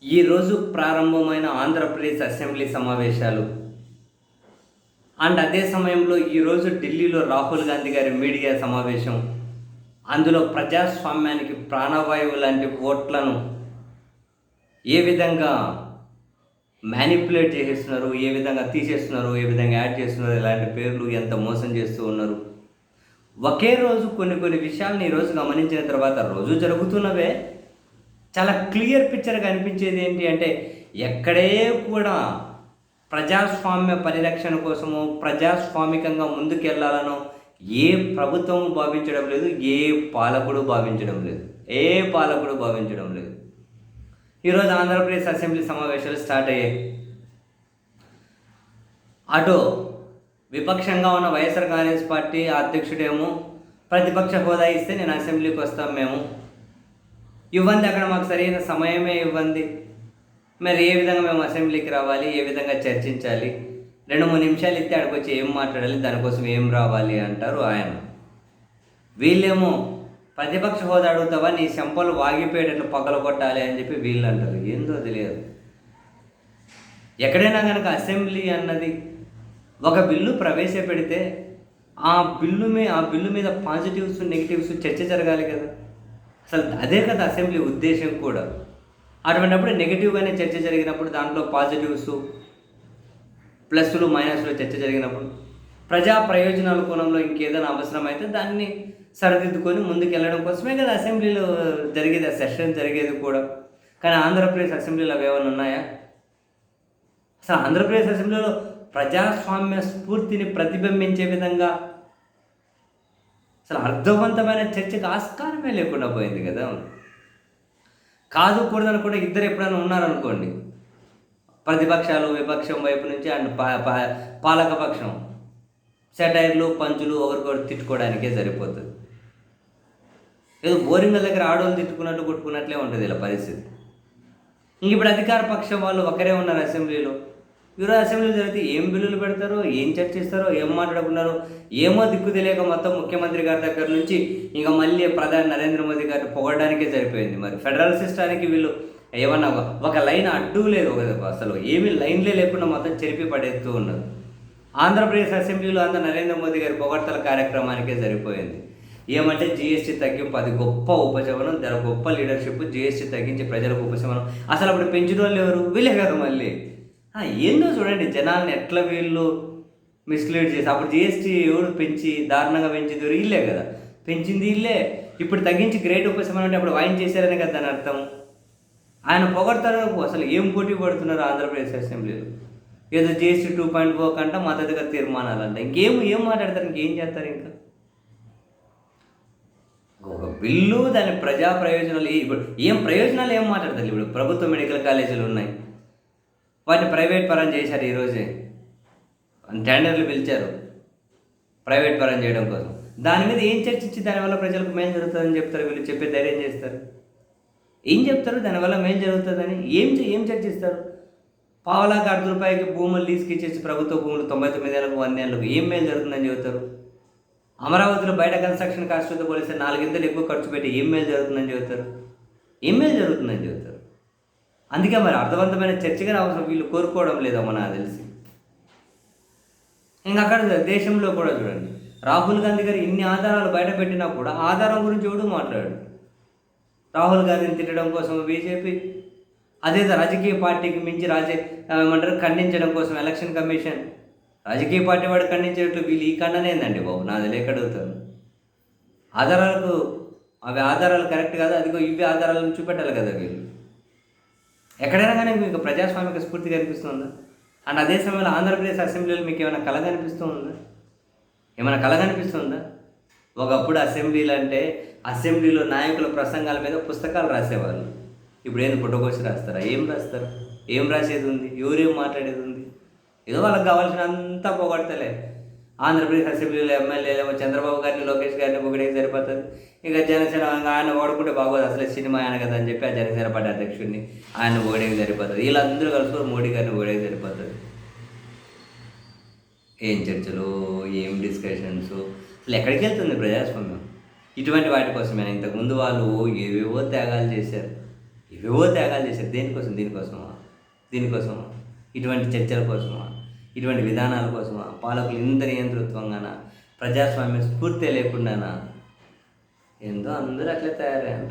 ఈరోజు ప్రారంభమైన ఆంధ్రప్రదేశ్ అసెంబ్లీ సమావేశాలు అండ్ అదే సమయంలో ఈరోజు ఢిల్లీలో రాహుల్ గాంధీ గారి మీడియా సమావేశం, అందులో ప్రజాస్వామ్యానికి ప్రాణవాయువు లాంటి ఓట్లను ఏ విధంగా మ్యానిపులేట్ చేసేస్తున్నారు, ఏ విధంగా తీసేస్తున్నారు, ఏ విధంగా యాడ్ చేస్తున్నారు, ఇలాంటి పేర్లు ఎంత మోసం చేస్తూ ఉన్నారు. ఒకే రోజు కొన్ని విషయాలను ఈరోజు గమనించిన తర్వాత రోజు జరుగుతున్నవే చాలా క్లియర్ పిక్చర్ కనిపించేది ఏంటి అంటే, ఎక్కడే కూడా ప్రజాస్వామ్య పరిరక్షణ కోసము ప్రజాస్వామికంగా ముందుకెళ్లాలనో ఏ ప్రభుత్వం భావించడం లేదు, ఏ పాలకుడు భావించడం లేదు. ఈరోజు ఆంధ్రప్రదేశ్ అసెంబ్లీ సమావేశాలు స్టార్ట్ అయ్యాయి. అటు విపక్షంగా ఉన్న వైఎస్ఆర్ కాంగ్రెస్ పార్టీ అధ్యక్షుడేమో ప్రతిపక్ష హోదా ఇస్తే నేను అసెంబ్లీకి వస్తాం, మేము ఇవ్వండి, అక్కడ మాకు సరైన సమయమే ఇవ్వండి, మరి ఏ విధంగా మేము అసెంబ్లీకి రావాలి, ఏ విధంగా చర్చించాలి, 2-3 నిమిషాలు ఇస్తే అక్కడికి వచ్చి ఏం మాట్లాడాలి, దానికోసం ఏం రావాలి అంటారు ఆయన. వీళ్ళేమో ప్రతిపక్ష హోదా అడుగుతావా, నీ చెంపలు వాగిపోయేటట్లు పగలగొట్టాలి అని చెప్పి వీళ్ళు అంటారు. ఏందో తెలియదు. ఎక్కడైనా కనుక అసెంబ్లీ అన్నది ఒక బిల్లు ప్రవేశపెడితే ఆ బిల్లు మీద పాజిటివ్స్ నెగిటివ్స్ చర్చ జరగాలి కదా. అసలు అదే కదా అసెంబ్లీ ఉద్దేశం కూడా. అటువంటిప్పుడు నెగిటివ్గానే చర్చ జరిగినప్పుడు, దాంట్లో పాజిటివ్స్ ప్లస్లు మైనస్లు చర్చ జరిగినప్పుడు, ప్రజా ప్రయోజనాల కోణంలో ఇంకేదైనా అవసరమైతే దాన్ని సరిదిద్దుకొని ముందుకెళ్ళడం కోసమే కదా అసెంబ్లీలో జరిగేది, ఆ సెషన్ జరిగేది కూడా. కానీ ఆంధ్రప్రదేశ్ అసెంబ్లీలో అవి ఏమైనా ఉన్నాయా? అసలు ఆంధ్రప్రదేశ్ అసెంబ్లీలో ప్రజాస్వామ్య స్ఫూర్తిని ప్రతిబింబించే విధంగా అసలు అర్థవంతమైన చర్చకు ఆస్కారమే లేకుండా పోయింది కదా. కాదు కూడదని కూడా ఇద్దరు ఎప్పుడైనా ఉన్నారనుకోండి, ప్రతిపక్షాలు విపక్షం వైపు నుంచి అండ్ పాలకపక్షం సెటైర్లు పంచులు ఒకరికొకరు తిట్టుకోవడానికే సరిపోతుంది. ఏదో బోరింగ్ దగ్గర ఆడోళ్ళు తిట్టుకున్నట్టు కొట్టుకున్నట్లే ఉంటుంది ఇలా పరిస్థితి. ఇంక ఇప్పుడు అధికార పక్షం వాళ్ళు ఒకరే ఉన్నారు అసెంబ్లీలో. ఈరోజు అసెంబ్లీలో జరిగితే ఏం బిల్లులు పెడతారో, ఏం చర్చిస్తారో, ఏం మాట్లాడుకున్నారో ఏమో దిక్కు తెలియక మొత్తం ముఖ్యమంత్రి గారి దగ్గర నుంచి ఇంకా మళ్ళీ ప్రధాని నరేంద్ర మోదీ గారిని పొగడడానికే సరిపోయింది. మరి ఫెడరల్ సిస్టానికి వీళ్ళు ఏమన్నా ఒక లైన్ అడ్డు లేదు, అసలు ఏమీ లైన్లే లేకుండా మొత్తం చెరిపి పడేస్తూ ఉన్నారు. ఆంధ్రప్రదేశ్ అసెంబ్లీలో అంతా నరేంద్ర మోదీ గారి పొగడ్తల కార్యక్రమానికే సరిపోయింది. ఏమంటే జీఎస్టీ తగ్గింపు, అది గొప్ప ఉపశమనం, గొప్ప లీడర్షిప్, జీఎస్టీ తగ్గించి ప్రజలకు ఉపశమనం. అసలు అప్పుడు పెంచిన వాళ్ళు ఎవరు? వీళ్ళే కదా. మళ్ళీ ఏందో చూడండి జనాల్ని ఎట్లా వీళ్ళు మిస్లీడ్ చేసి, అప్పుడు జీఎస్టీ ఎవరు పెంచి దారుణంగా పెంచింది ఎవరు? ఇల్లే కదా. పెంచింది ఇల్లే. ఇప్పుడు తగ్గించి గ్రేట్ ఉపశమనం అంటే అప్పుడు ఆయన చేశారనే కదా దాని అర్థం. ఆయన పొగడతారు. అసలు ఏం పోటీ పడుతున్నారు ఆంధ్రప్రదేశ్ అసెంబ్లీలో? ఏదో జీఎస్టీ 2.0 కంట మద్దతుగా తీర్మానాలు అంట. ఏం మాట్లాడతారు, ఇంకేం చేస్తారు? ఇంకా ఒక బిల్లు, దాని ప్రజా ప్రయోజనాలు ఇప్పుడు ప్రయోజనాలు ఏం మాట్లాడతారు? ఇప్పుడు ప్రభుత్వ మెడికల్ కాలేజీలు ఉన్నాయి, వాటిని ప్రైవేట్ పరం చేశారు. ఈరోజే టెండర్లు పిలిచారు ప్రైవేట్ పరం చేయడం కోసం. దాని మీద ఏం చర్చించి దానివల్ల ప్రజలకు మేలు జరుగుతుందని చెప్తారు వీళ్ళు? చెప్పే ధైర్యం చేస్తారు? ఏం చెప్తారు దానివల్ల మేలు జరుగుతుందని? ఏం చర్చిస్తారు? పావలాకి ₹1 భూములు లీజుకి ఇచ్చేసి ప్రభుత్వ భూములు 99 ఏళ్ళకు 100 ఏళ్ళకు ఏం మేలు జరుగుతుందని చెబుతారు? అమరావతిలో బయట కన్స్ట్రక్షన్ కాస్ట్తో పోలిస్తే 4 ఎక్కువ ఖర్చు పెట్టి ఏం మేలు జరుగుతుందని చెబుతారు? అందుకే మరి అర్థవంతమైన చర్చగా అవసరం వీళ్ళు కోరుకోవడం లేదమ్మా నాకు తెలిసి. ఇంకా అక్కడ దేశంలో కూడా చూడండి, రాహుల్ గాంధీ గారు ఇన్ని ఆధారాలు బయట పెట్టినా కూడా ఆధారం గురించి ఎవడు మాట్లాడాడు. రాహుల్ గాంధీని తిట్టడం కోసం బీజేపీ, అదే రాజకీయ పార్టీకి మించి ఖండించడం కోసం ఎలక్షన్ కమిషన్, రాజకీయ పార్టీ వాడు ఖండించేటట్లు వీళ్ళు ఈ ఖండన ఏందండి బాబు? నాది లేక అడుగుతాను. ఆధారాలు కరెక్ట్ కాదు, అదిగో ఇవి ఆధారాలను చూపెట్టాలి కదా వీళ్ళు. ఎక్కడైనా కానీ మీకు ప్రజాస్వామిక స్ఫూర్తి కనిపిస్తుందా? అండ్ అదే సమయంలో ఆంధ్రప్రదేశ్ అసెంబ్లీలో మీకు ఏమైనా కళ కనిపిస్తుందా? ఒకప్పుడు అసెంబ్లీలు అంటే అసెంబ్లీలో నాయకుల ప్రసంగాల మీద పుస్తకాలు రాసేవాళ్ళు. ఇప్పుడు ఏంది పుట్టకోసి రాస్తారా? ఏం రాసేది ఉంది? ఎవరేం మాట్లాడేది ఉంది? ఏదో వాళ్ళకి కావాల్సినంతా పొగడతలే. ఆంధ్రప్రదేశ్ అసెంబ్లీలో ఎమ్మెల్యేలేమో చంద్రబాబు గారిని, లోకేష్ గారిని పొగిడేకి సరిపోతుంది. ఇక జనసేన ఆయన ఓడుకుంటే బాగోదు, అసలే సినిమా ఆయన కదా అని చెప్పి ఆ జనసేన పార్టీ అధ్యక్షుడిని ఆయన ఓడేకి సరిపోతుంది. వీళ్ళందరూ కలుసుకొని మోడీ గారిని ఓడేకి సరిపోతుంది. ఏం చర్చలు, ఏం డిస్కషన్స్, అసలు ఎక్కడికి వెళ్తుంది ప్రజాస్వామ్యం? ఇటువంటి వాటి కోసమే ఇంతకుముందు వాళ్ళు ఏవేవో త్యాగాలు చేశారు. ఏవేవో త్యాగాలు చేశారు. దేనికోసం? దీనికోసమా? ఇటువంటి చర్చల కోసమా? ఇటువంటి విధానాల కోసమా? పాలకులు ఇంత నియంతృత్వంగానా? ప్రజాస్వామ్య స్ఫూర్తి లేకుండానా? ఏందో అందరూ అట్లే తయారయ్యారు.